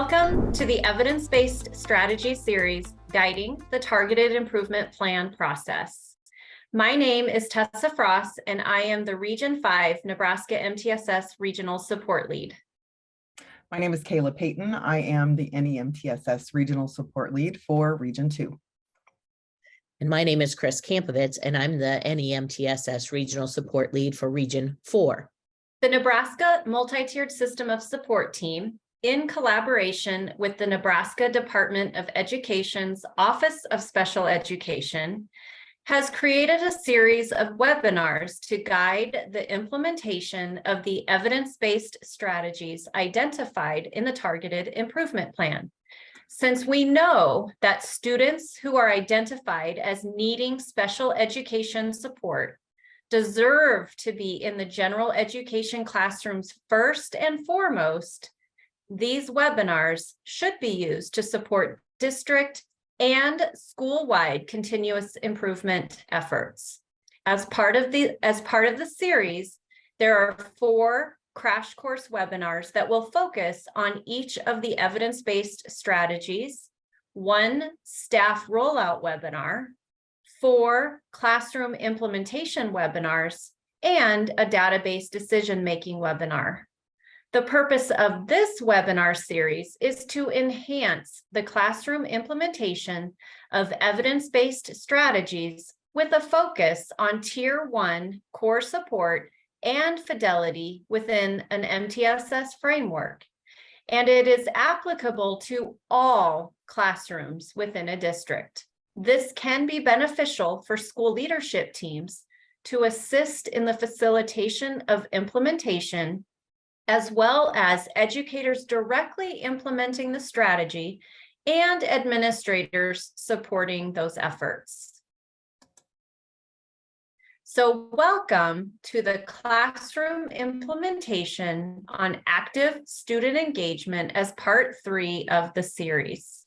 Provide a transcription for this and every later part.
Welcome to the Evidence-Based Strategy Series guiding the Targeted Improvement Plan process. My name is Tessa Frost, and I am the Region 5 Nebraska MTSS Regional Support Lead. My name is Kayla Payton. I am the MTSS Regional Support Lead for Region 2. And my name is Chris Kampovitz, and I'm the MTSS Regional Support Lead for Region 4. The Nebraska Multi-Tiered System of Support Team, in collaboration with the Nebraska Department of Education's Office of Special Education, has created a series of webinars to guide the implementation of the evidence-based strategies identified in the Targeted Improvement Plan. Since we know that students who are identified as needing special education support deserve to be in the general education classrooms first and foremost, these webinars should be used to support district and school-wide continuous improvement efforts. As part of the series, there are 4 crash course webinars that will focus on each of the evidence-based strategies, 1 staff rollout webinar, 4 classroom implementation webinars, and a database decision-making webinar. The purpose of this webinar series is to enhance the classroom implementation of evidence-based strategies with a focus on Tier 1 core support and fidelity within an MTSS framework, and it is applicable to all classrooms within a district. This can be beneficial for school leadership teams to assist in the facilitation of implementation, as well as educators directly implementing the strategy and administrators supporting those efforts. So welcome to the classroom implementation on active student engagement as part 3 of the series.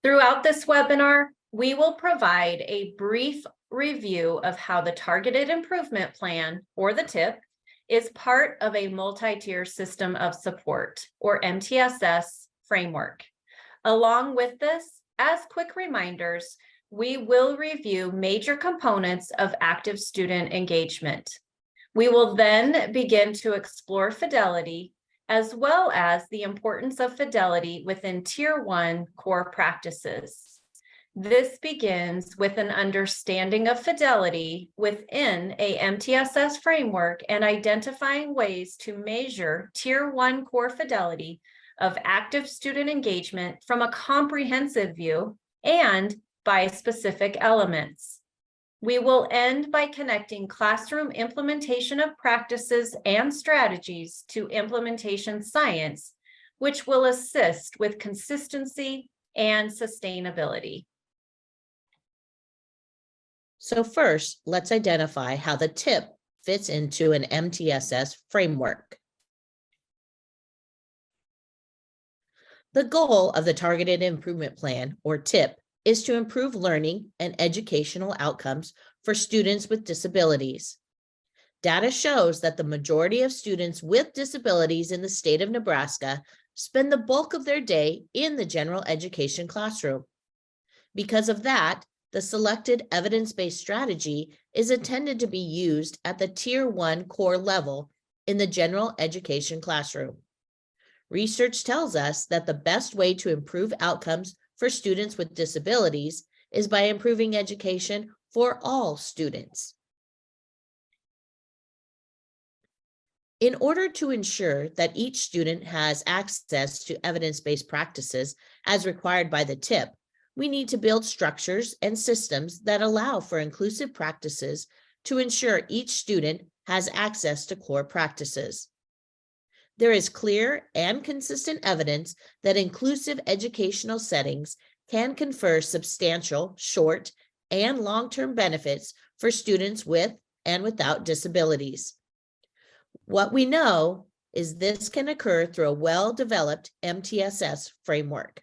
Throughout this webinar, we will provide a brief review of how the Targeted Improvement Plan, or the TIP, is part of a multi-tier system of support, or MTSS framework. Along with this, as quick reminders, we will review major components of active student engagement. We will then begin to explore fidelity, as well as the importance of fidelity within Tier 1 core practices. This begins with an understanding of fidelity within a MTSS framework and identifying ways to measure Tier 1 core fidelity of active student engagement from a comprehensive view and by specific elements. We will end by connecting classroom implementation of practices and strategies to implementation science, which will assist with consistency and sustainability. So first, let's identify how the TIP fits into an MTSS framework. The goal of the Targeted Improvement Plan, or TIP, is to improve learning and educational outcomes for students with disabilities. Data shows that the majority of students with disabilities in the state of Nebraska spend the bulk of their day in the general education classroom. Because of that, the selected evidence-based strategy is intended to be used at the Tier 1 core level in the general education classroom. Research tells us that the best way to improve outcomes for students with disabilities is by improving education for all students. In order to ensure that each student has access to evidence-based practices as required by the TIP, we need to build structures and systems that allow for inclusive practices to ensure each student has access to core practices. There is clear and consistent evidence that inclusive educational settings can confer substantial short and long-term benefits for students with and without disabilities. What we know is this can occur through a well-developed MTSS framework.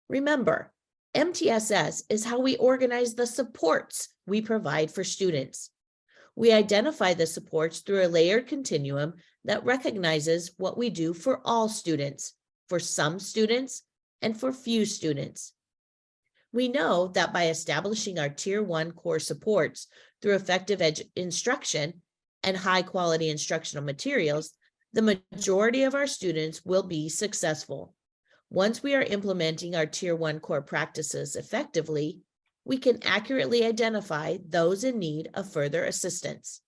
Remember, MTSS is how we organize the supports we provide for students. We identify the supports through a layered continuum that recognizes what we do for all students, for some students, and for few students. We know that by establishing our Tier 1 core supports through effective instruction and high-quality instructional materials, the majority of our students will be successful. Once we are implementing our Tier 1 core practices effectively, we can accurately identify those in need of further assistance.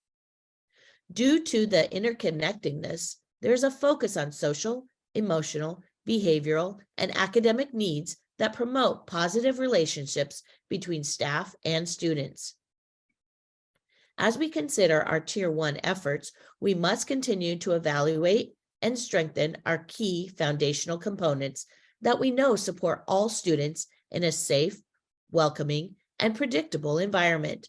Due to the interconnectedness, there's a focus on social, emotional, behavioral, and academic needs that promote positive relationships between staff and students. As we consider our Tier 1 efforts, we must continue to evaluate and strengthen our key foundational components that we know support all students in a safe, welcoming, and predictable environment.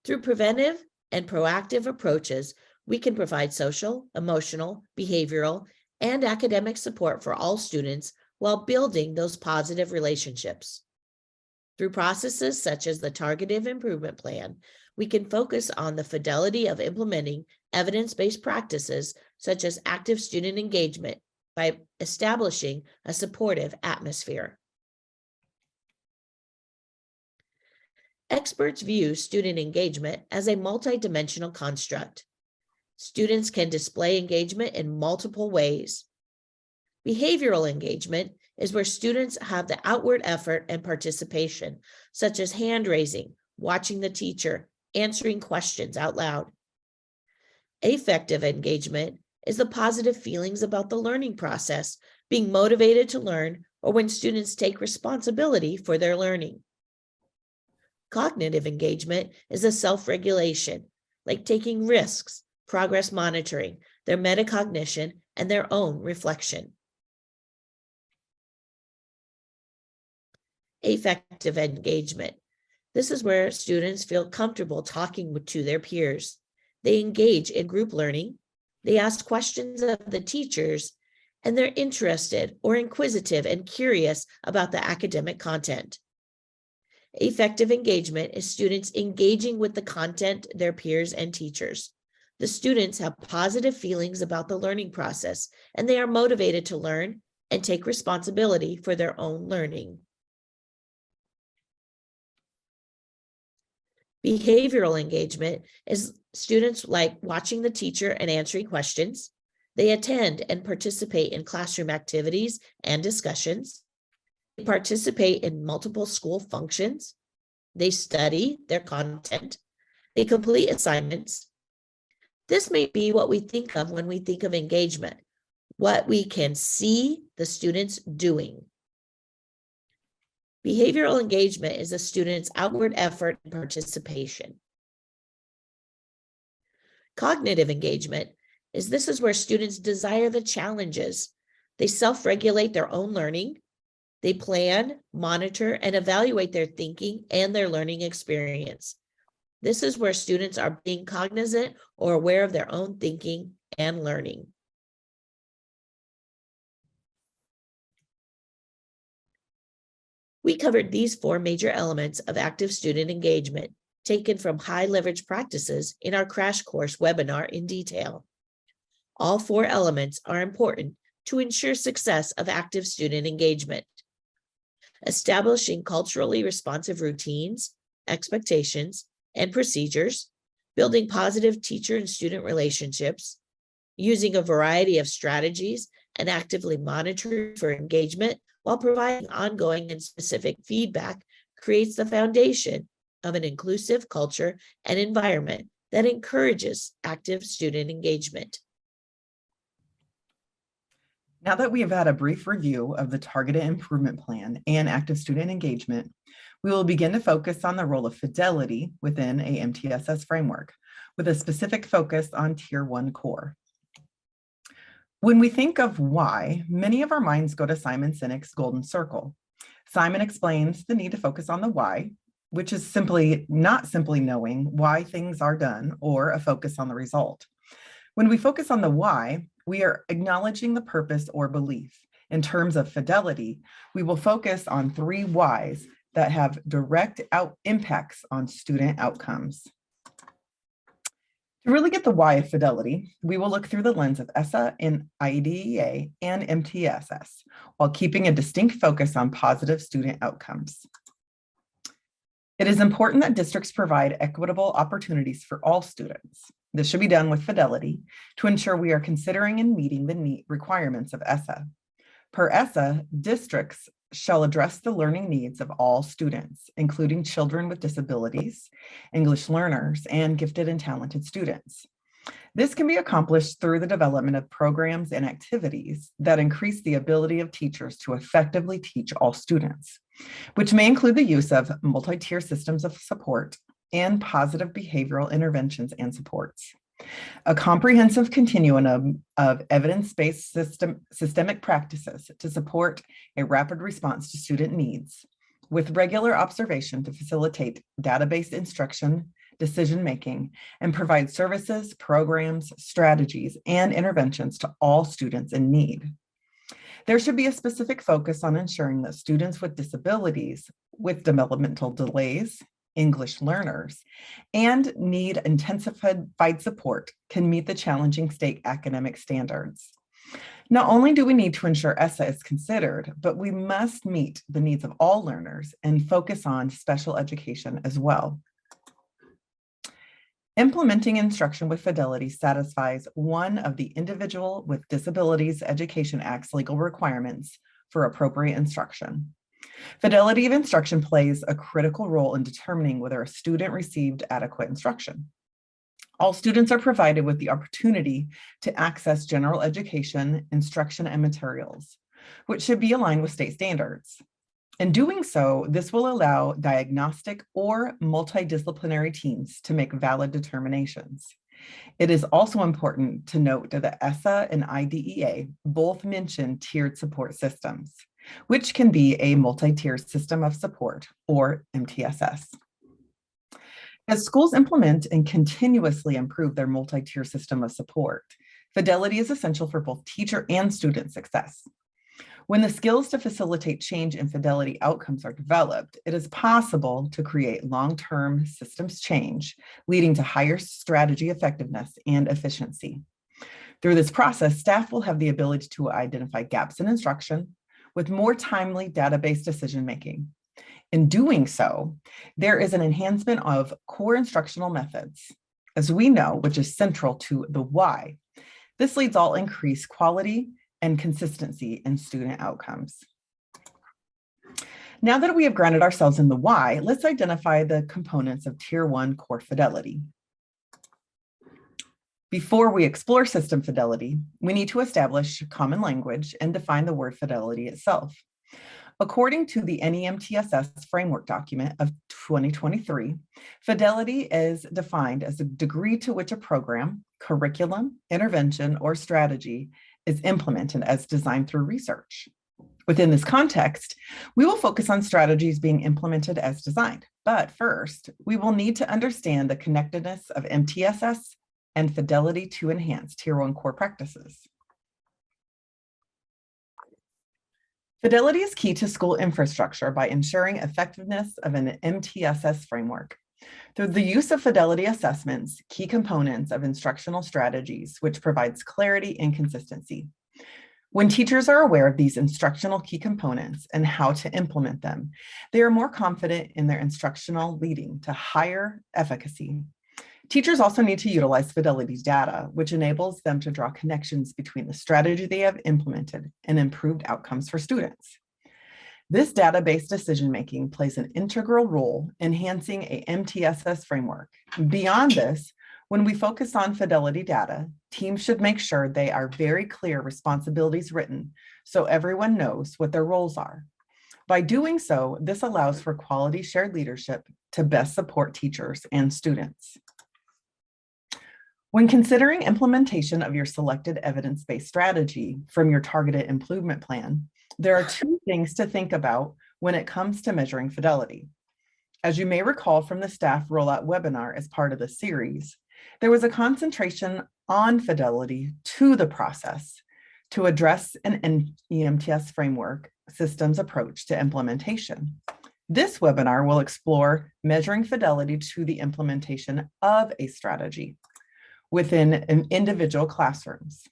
Through preventive and proactive approaches, we can provide social, emotional, behavioral, and academic support for all students while building those positive relationships. Through processes such as the Targeted Improvement Plan, we can focus on the fidelity of implementing evidence-based practices such as active student engagement by establishing a supportive atmosphere. Experts view student engagement as a multidimensional construct. Students can display engagement in multiple ways. Behavioral engagement is where students have the outward effort and participation, such as hand raising, watching the teacher, answering questions out loud. Affective engagement is the positive feelings about the learning process, being motivated to learn, or when students take responsibility for their learning. Cognitive engagement is a self-regulation, like taking risks, progress monitoring, their metacognition, and their own reflection. Affective engagement. This is where students feel comfortable talking to their peers. They engage in group learning, they ask questions of the teachers, and they're interested or inquisitive and curious about the academic content. Affective engagement is students engaging with the content, their peers, and teachers. The students have positive feelings about the learning process, and they are motivated to learn and take responsibility for their own learning. Behavioral engagement is students like watching the teacher and answering questions. They attend and participate in classroom activities and discussions. They participate in multiple school functions. They study their content. They complete assignments. This may be what we think of when we think of engagement, what we can see the students doing. Behavioral engagement is a student's outward effort and participation. Cognitive engagement is where students desire the challenges. They self-regulate their own learning. They plan, monitor, and evaluate their thinking and their learning experience. This is where students are being cognizant or aware of their own thinking and learning. We covered these 4 major elements of active student engagement, taken from high leverage practices in our crash course webinar in detail. All 4 elements are important to ensure success of active student engagement. Establishing culturally responsive routines, expectations, and procedures, building positive teacher and student relationships, using a variety of strategies, and actively monitoring for engagement while providing ongoing and specific feedback creates the foundation of an inclusive culture and environment that encourages active student engagement. Now that we have had a brief review of the Targeted Improvement Plan and active student engagement, we will begin to focus on the role of fidelity within a MTSS framework, with a specific focus on Tier 1 core. When we think of why, many of our minds go to Simon Sinek's Golden Circle. Simon explains the need to focus on the why, which is not simply knowing why things are done or a focus on the result. When we focus on the why, we are acknowledging the purpose or belief. In terms of fidelity, we will focus on 3 whys that have direct impacts on student outcomes. To really get the why of Fidelity, we will look through the lens of ESSA and IDEA and MTSS, while keeping a distinct focus on positive student outcomes. It is important that districts provide equitable opportunities for all students. This should be done with fidelity to ensure we are considering and meeting the requirements of ESSA. Per ESSA, districts shall address the learning needs of all students, including children with disabilities, English learners, and gifted and talented students. This can be accomplished through the development of programs and activities that increase the ability of teachers to effectively teach all students, which may include the use of multi-tier systems of support and positive behavioral interventions and supports. A comprehensive continuum of evidence-based systemic practices to support a rapid response to student needs, with regular observation to facilitate data-based instruction, decision-making, and provide services, programs, strategies, and interventions to all students in need. There should be a specific focus on ensuring that students with disabilities, with developmental delays, English learners, and need intensified support can meet the challenging state academic standards. Not only do we need to ensure ESSA is considered, but we must meet the needs of all learners and focus on special education as well. Implementing instruction with fidelity satisfies one of the Individual with Disabilities Education Act's legal requirements for appropriate instruction. Fidelity of instruction plays a critical role in determining whether a student received adequate instruction. All students are provided with the opportunity to access general education, instruction, and materials, which should be aligned with state standards. In doing so, this will allow diagnostic or multidisciplinary teams to make valid determinations. It is also important to note that ESSA and IDEA both mention tiered support systems, which can be a multi-tier system of support, or MTSS. As schools implement and continuously improve their multi-tier system of support, fidelity is essential for both teacher and student success. When the skills to facilitate change in fidelity outcomes are developed, it is possible to create long-term systems change, leading to higher strategy effectiveness and efficiency. Through this process, staff will have the ability to identify gaps in instruction with more timely data-based decision-making. In doing so, there is an enhancement of core instructional methods, as we know, which is central to the why. This leads all increased quality and consistency in student outcomes. Now that we have grounded ourselves in the why, let's identify the components of Tier 1 core fidelity. Before we explore system fidelity, we need to establish common language and define the word fidelity itself. According to the MTSS Framework document of 2023, fidelity is defined as the degree to which a program, curriculum, intervention, or strategy is implemented as designed through research. Within this context, we will focus on strategies being implemented as designed. But first, we will need to understand the connectedness of MTSS and fidelity to enhance Tier 1 core practices. Fidelity is key to school infrastructure by ensuring effectiveness of an MTSS framework. Through the use of fidelity assessments, key components of instructional strategies, which provides clarity and consistency. When teachers are aware of these instructional key components and how to implement them, they are more confident in their instructional, leading to higher efficacy. Teachers also need to utilize fidelity's data, which enables them to draw connections between the strategy they have implemented and improved outcomes for students. This data-based decision-making plays an integral role enhancing a MTSS framework. Beyond this, when we focus on fidelity data, teams should make sure they are very clear responsibilities written so everyone knows what their roles are. By doing so, this allows for quality shared leadership to best support teachers and students. When considering implementation of your selected evidence-based strategy from your targeted improvement plan, there are two things to think about when it comes to measuring fidelity. As you may recall from the staff rollout webinar as part of the series, there was a concentration on fidelity to the process to address an EMTS framework systems approach to implementation. This webinar will explore measuring fidelity to the implementation of a strategy. within individual classrooms.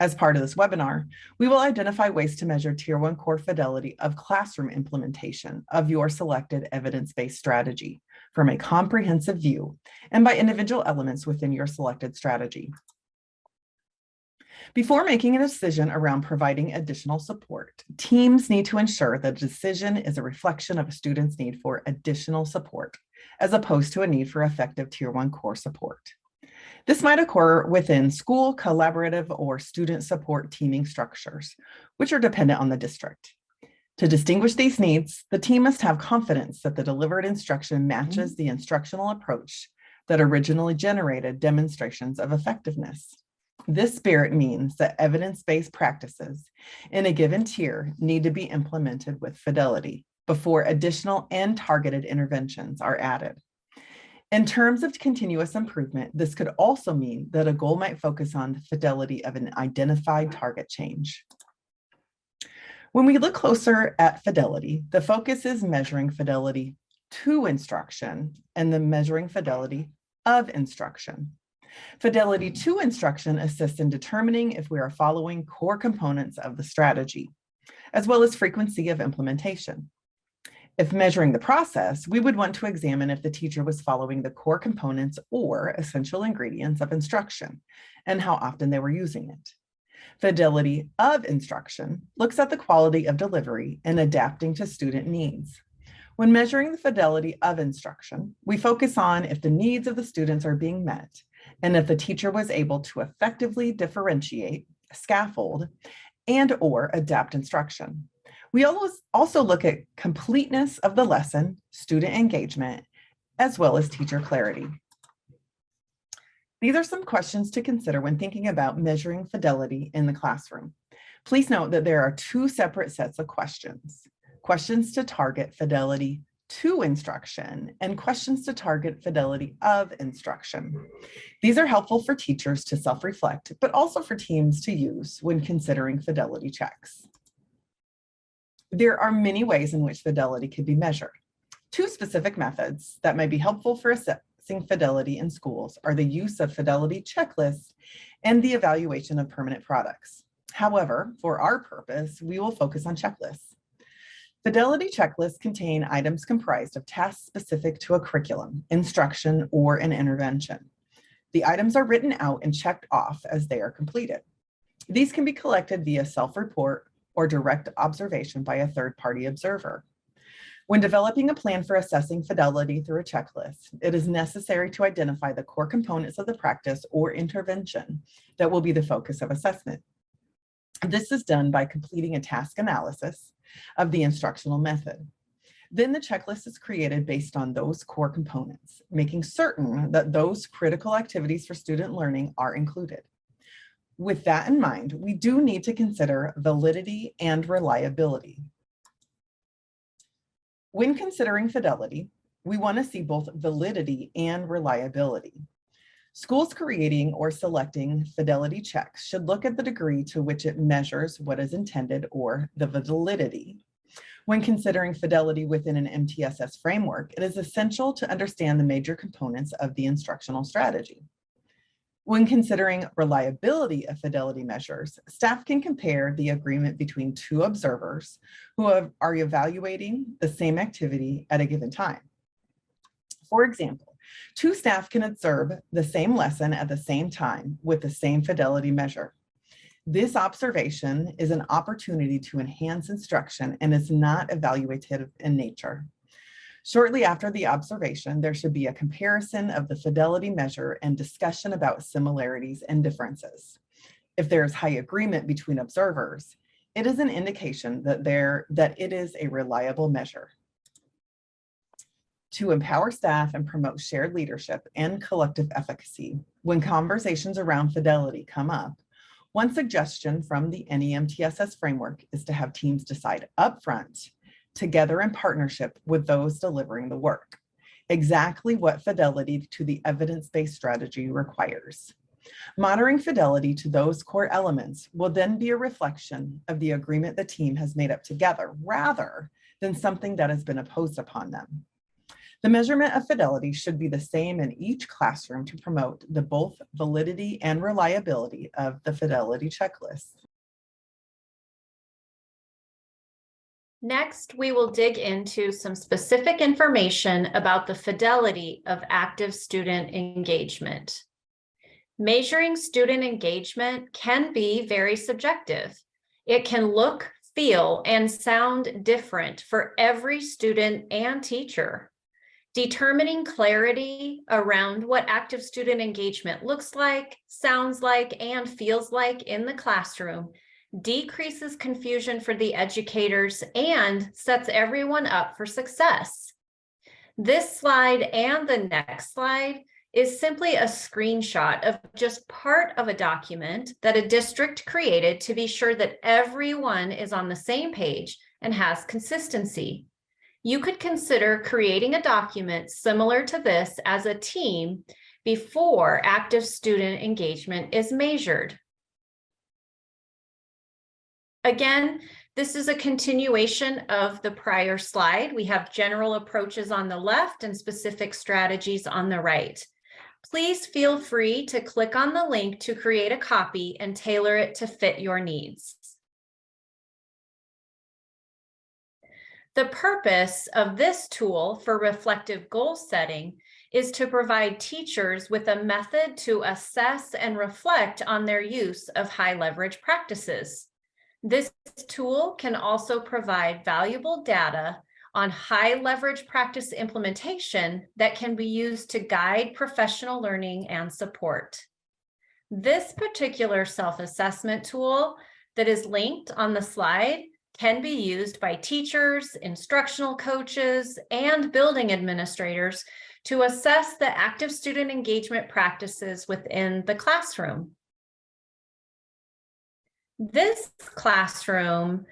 As part of this webinar, we will identify ways to measure Tier 1 core fidelity of classroom implementation of your selected evidence-based strategy from a comprehensive view and by individual elements within your selected strategy. Before making a decision around providing additional support, teams need to ensure that the decision is a reflection of a student's need for additional support, as opposed to a need for effective Tier 1 core support. This might occur within school, collaborative, or student support teaming structures, which are dependent on the district. To distinguish these needs, the team must have confidence that the delivered instruction matches the instructional approach that originally generated demonstrations of effectiveness. This spirit means that evidence-based practices in a given tier need to be implemented with fidelity before additional and targeted interventions are added. In terms of continuous improvement, this could also mean that a goal might focus on the fidelity of an identified target change. When we look closer at fidelity, the focus is measuring fidelity to instruction and then measuring fidelity of instruction. Fidelity to instruction assists in determining if we are following core components of the strategy, as well as frequency of implementation. If measuring the process, we would want to examine if the teacher was following the core components or essential ingredients of instruction and how often they were using it. Fidelity of instruction looks at the quality of delivery and adapting to student needs. When measuring the fidelity of instruction, we focus on if the needs of the students are being met and if the teacher was able to effectively differentiate, scaffold, and/or adapt instruction. We also look at completeness of the lesson, student engagement, as well as teacher clarity. These are some questions to consider when thinking about measuring fidelity in the classroom. Please note that there are two separate sets of questions. Questions to target fidelity to instruction and questions to target fidelity of instruction. These are helpful for teachers to self-reflect, but also for teams to use when considering fidelity checks. There are many ways in which fidelity can be measured. Two specific methods that may be helpful for assessing fidelity in schools are the use of fidelity checklists and the evaluation of permanent products. However, for our purpose, we will focus on checklists. Fidelity checklists contain items comprised of tasks specific to a curriculum, instruction, or an intervention. The items are written out and checked off as they are completed. These can be collected via self-report or direct observation by a third-party observer. When developing a plan for assessing fidelity through a checklist, it is necessary to identify the core components of the practice or intervention that will be the focus of assessment. This is done by completing a task analysis of the instructional method. Then the checklist is created based on those core components, making certain that those critical activities for student learning are included. With that in mind, we do need to consider validity and reliability. When considering fidelity, we want to see both validity and reliability. Schools creating or selecting fidelity checks should look at the degree to which it measures what is intended or the validity. When considering fidelity within an MTSS framework, it is essential to understand the major components of the instructional strategy. When considering reliability of fidelity measures, staff can compare the agreement between two observers who are evaluating the same activity at a given time. For example, two staff can observe the same lesson at the same time with the same fidelity measure. This observation is an opportunity to enhance instruction and is not evaluative in nature. Shortly after the observation, there should be a comparison of the fidelity measure and discussion about similarities and differences. If there is high agreement between observers, it is an indication that it is a reliable measure. To empower staff and promote shared leadership and collective efficacy, when conversations around fidelity come up, one suggestion from the MTSS framework is to have teams decide upfront, together in partnership with those delivering the work, exactly what fidelity to the evidence-based strategy requires. Monitoring fidelity to those core elements will then be a reflection of the agreement the team has made up together, rather than something that has been imposed upon them. The measurement of fidelity should be the same in each classroom to promote the both validity and reliability of the fidelity checklist. Next, we will dig into some specific information about the fidelity of active student engagement. Measuring student engagement can be very subjective. It can look, feel, and sound different for every student and teacher. Determining clarity around what active student engagement looks like, sounds like, and feels like in the classroom decreases confusion for the educators and sets everyone up for success. This slide and the next slide is simply a screenshot of just part of a document that a district created to be sure that everyone is on the same page and has consistency. You could consider creating a document similar to this as a team before active student engagement is measured. Again, this is a continuation of the prior slide. We have general approaches on the left and specific strategies on the right. Please feel free to click on the link to create a copy and tailor it to fit your needs. The purpose of this tool for reflective goal setting is to provide teachers with a method to assess and reflect on their use of high leverage practices. This tool can also provide valuable data on high leverage practice implementation that can be used to guide professional learning and support. This particular self-assessment tool that is linked on the slide can be used by teachers, instructional coaches, and building administrators to assess the active student engagement practices within the classroom. This classroom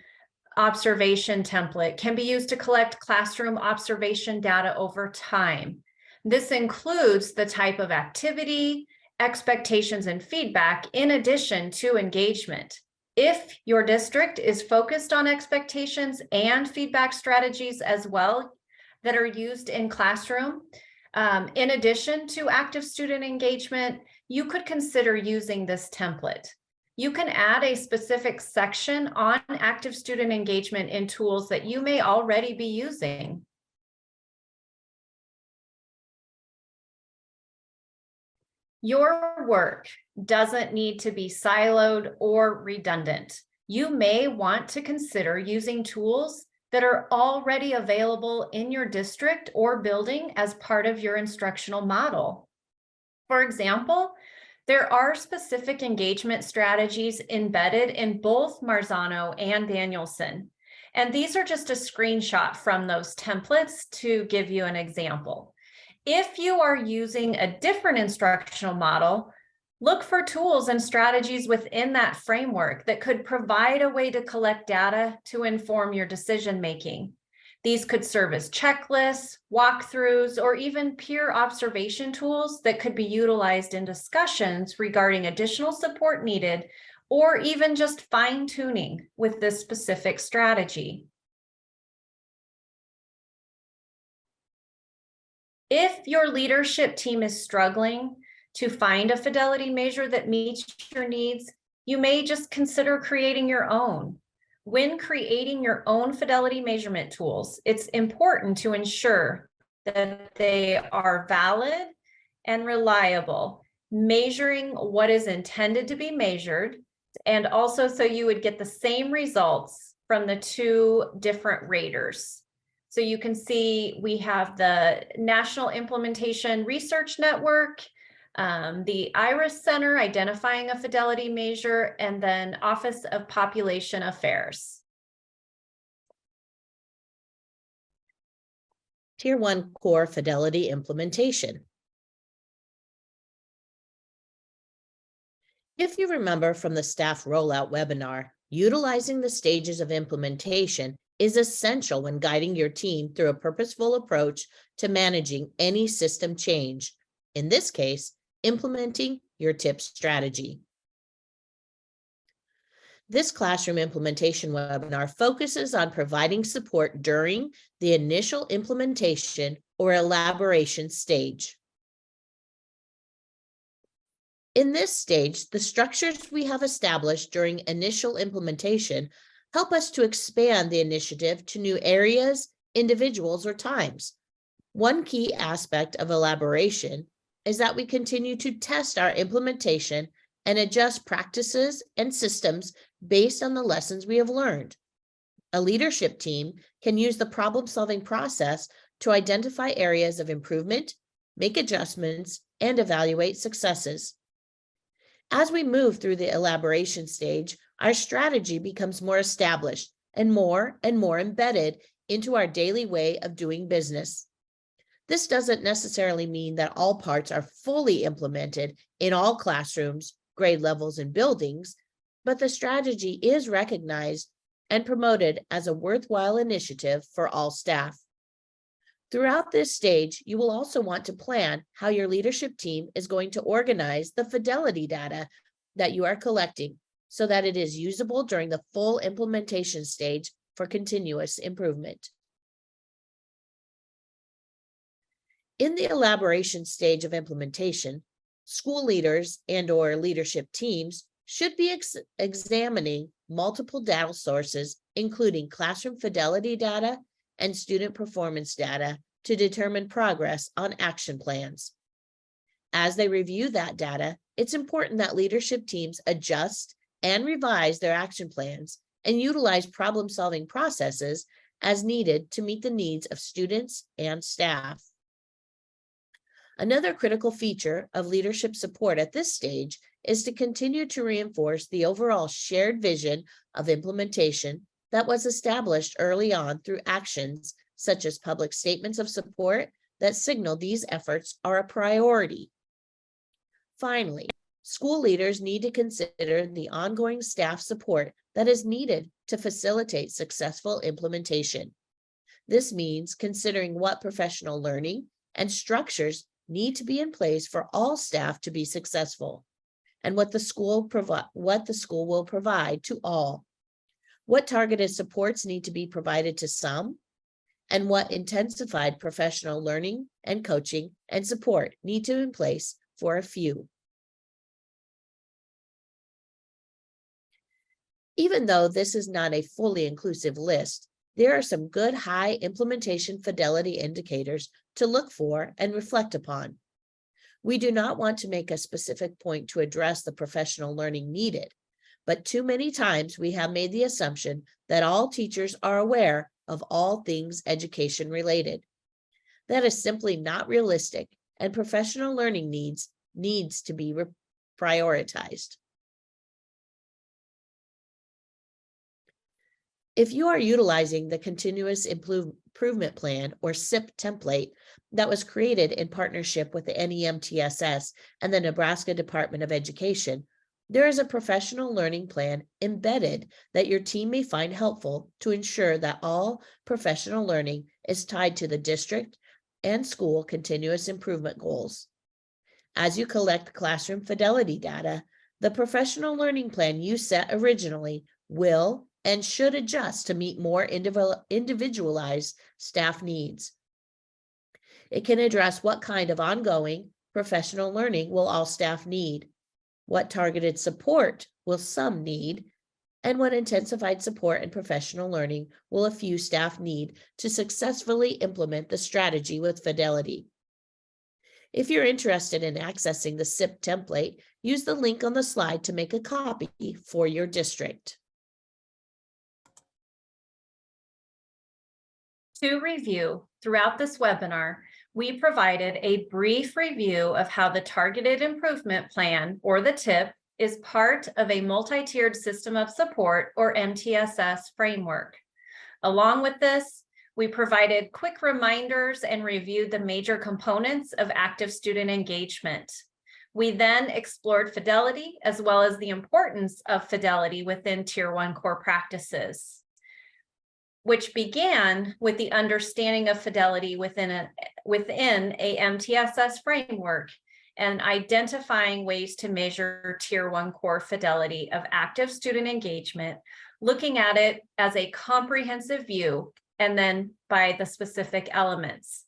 observation template can be used to collect classroom observation data over time. This includes the type of activity, expectations, and feedback in addition to engagement. If your district is focused on expectations and feedback strategies as well that are used in classroom, in addition to active student engagement, you could consider using this template. You can add a specific section on active student engagement in tools that you may already be using. Your work doesn't need to be siloed or redundant. You may want to consider using tools that are already available in your district or building as part of your instructional model. For example, there are specific engagement strategies embedded in both Marzano and Danielson, and these are just a screenshot from those templates to give you an example. If you are using a different instructional model, look for tools and strategies within that framework that could provide a way to collect data to inform your decision-making. These could serve as checklists, walkthroughs, or even peer observation tools that could be utilized in discussions regarding additional support needed, or even just fine-tuning with this specific strategy. If your leadership team is struggling to find a fidelity measure that meets your needs, you may just consider creating your own. When creating your own fidelity measurement tools, it's important to ensure that they are valid and reliable, measuring what is intended to be measured, and also so you would get the same results from the two different raters. So you can see we have the National Implementation Research Network, the IRIS Center, identifying a fidelity measure, and then Office of Population Affairs. Tier 1 core fidelity implementation. If you remember from the staff rollout webinar, utilizing the stages of implementation is essential when guiding your team through a purposeful approach to managing any system change. In this case, implementing your TIP strategy. This classroom implementation webinar focuses on providing support during the initial implementation or elaboration stage. In this stage, the structures we have established during initial implementation help us to expand the initiative to new areas, individuals, or times. One key aspect of elaboration is that we continue to test our implementation and adjust practices and systems based on the lessons we have learned. A leadership team can use the problem-solving process to identify areas of improvement, make adjustments, and evaluate successes. As we move through the elaboration stage, our strategy becomes more established and more embedded into our daily way of doing business. This doesn't necessarily mean that all parts are fully implemented in all classrooms, grade levels, and buildings, but the strategy is recognized and promoted as a worthwhile initiative for all staff. Throughout this stage, you will also want to plan how your leadership team is going to organize the fidelity data that you are collecting so that it is usable during the full implementation stage for continuous improvement. In the elaboration stage of implementation, school leaders and/or leadership teams should be examining multiple data sources, including classroom fidelity data and student performance data, to determine progress on action plans. As they review that data, it's important that leadership teams adjust and revise their action plans and utilize problem-solving processes as needed to meet the needs of students and staff. Another critical feature of leadership support at this stage is to continue to reinforce the overall shared vision of implementation that was established early on through actions such as public statements of support that signal these efforts are a priority. Finally, school leaders need to consider the ongoing staff support that is needed to facilitate successful implementation. This means considering what professional learning and structures need to be in place for all staff to be successful, and what the school will provide to all. What targeted supports need to be provided to some, and what intensified professional learning and coaching and support need to be in place for a few. Even though this is not a fully inclusive list, there are some good high implementation fidelity indicators to look for and reflect upon. We do not want to make a specific point to address the professional learning needed, but too many times we have made the assumption that all teachers are aware of all things education related. That is simply not realistic, and professional learning needs to be prioritized. If you are utilizing the Continuous Improvement Plan or CIP template that was created in partnership with the MTSS and the Nebraska Department of Education, there is a professional learning plan embedded that your team may find helpful to ensure that all professional learning is tied to the district and school continuous improvement goals. As you collect classroom fidelity data, the professional learning plan you set originally will and should adjust to meet more individualized staff needs. It can address what kind of ongoing professional learning will all staff need, what targeted support will some need, and what intensified support and professional learning will a few staff need to successfully implement the strategy with fidelity. If you're interested in accessing the CIP template, use the link on the slide to make a copy for your district. To review, throughout this webinar, we provided a brief review of how the Targeted Improvement Plan, or the TIP, is part of a multi-tiered system of support, or MTSS framework. Along with this, we provided quick reminders and reviewed the major components of active student engagement. We then explored fidelity as well as the importance of fidelity within Tier 1 core practices, which began with the understanding of fidelity within a MTSS framework and identifying ways to measure Tier 1 core fidelity of active student engagement, looking at it as a comprehensive view and then by the specific elements.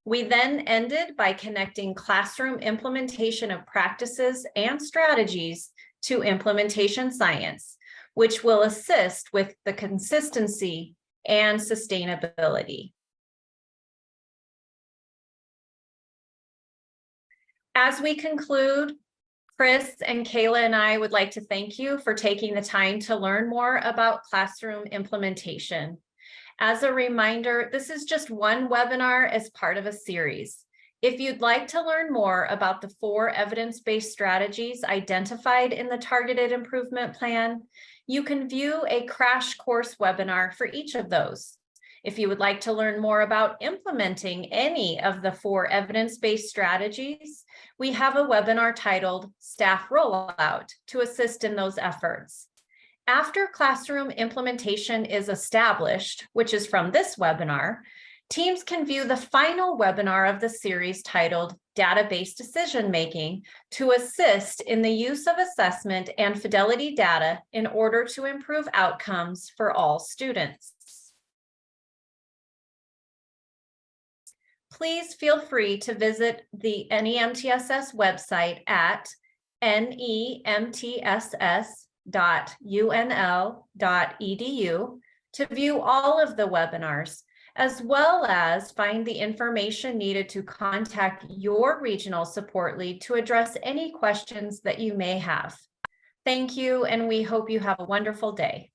We then ended by connecting classroom implementation of practices and strategies to implementation science, which will assist with the consistency and sustainability. As we conclude, Chris and Kayla and I would like to thank you for taking the time to learn more about classroom implementation. As a reminder, this is just one webinar as part of a series. If you'd like to learn more about the 4 evidence-based strategies identified in the Targeted Improvement Plan, you can view a crash course webinar for each of those. If you would like to learn more about implementing any of the 4 evidence-based strategies, we have a webinar titled Staff Rollout to assist in those efforts. After classroom implementation is established, which is from this webinar, teams can view the final webinar of the series titled Data-Based Decision-Making to assist in the use of assessment and fidelity data in order to improve outcomes for all students. Please feel free to visit the NEMTSS website at nemtss.unl.edu to view all of the webinars, as well as find the information needed to contact your regional support lead to address any questions that you may have. Thank you, and we hope you have a wonderful day.